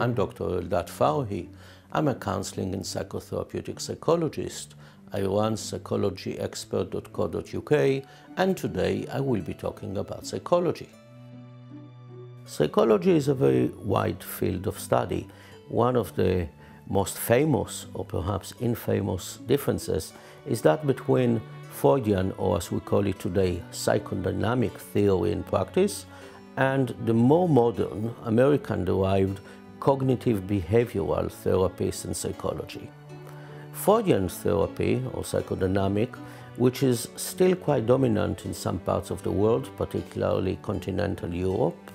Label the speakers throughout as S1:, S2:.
S1: I'm Dr. Eldad Farhi. I'm a counseling and psychotherapeutic psychologist. I run psychologyexpert.co.uk, and today I will be talking about psychology. Psychology is a very wide field of study. One of the most famous, or perhaps infamous, differences is that between Freudian, or as we call it today, psychodynamic theory in practice, and the more modern, American-derived cognitive behavioral therapies in psychology. Freudian therapy, or psychodynamic, which is still quite dominant in some parts of the world, particularly continental Europe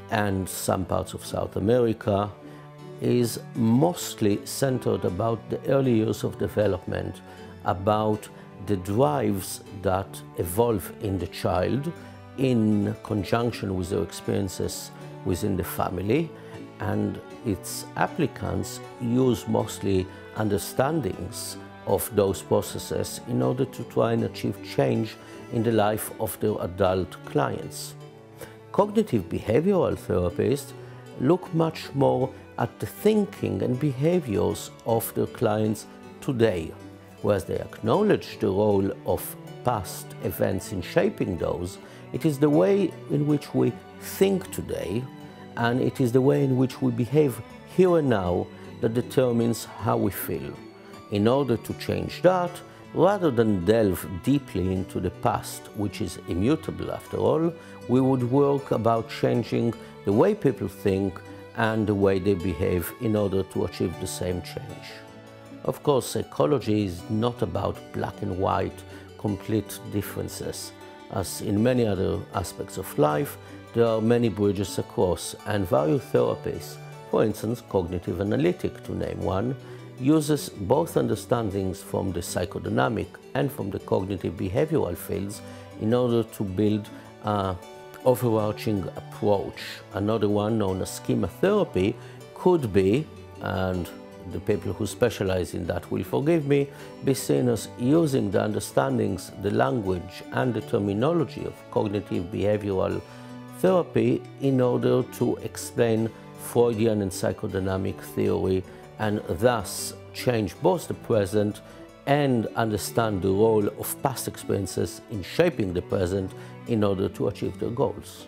S1: and some parts of South America, is mostly centered about the early years of development, about the drives that evolve in the child in conjunction with their experiences within the family, and its applicants use mostly understandings of those processes in order to try and achieve change in the life of their adult clients. Cognitive behavioral therapists look much more at the thinking and behaviors of their clients today, whereas they acknowledge the role of past events in shaping those. It is the way in which we think today, and it is the way in which we behave here and now that determines how we feel. In order to change that, rather than delve deeply into the past, which is immutable after all, we would work about changing the way people think and the way they behave in order to achieve the same change. Of course, psychology is not about black and white, complete differences. As in many other aspects of life, there are many bridges across, and various therapies, for instance, cognitive analytic to name one, uses both understandings from the psychodynamic and from the cognitive behavioral fields in order to build an overarching approach. Another one, known as schema therapy, could be, and the people who specialize in that will forgive me, be seen as using the understandings, the language and the terminology of cognitive behavioral therapy in order to explain Freudian and psychodynamic theory, and thus change both the present and understand the role of past experiences in shaping the present in order to achieve their goals.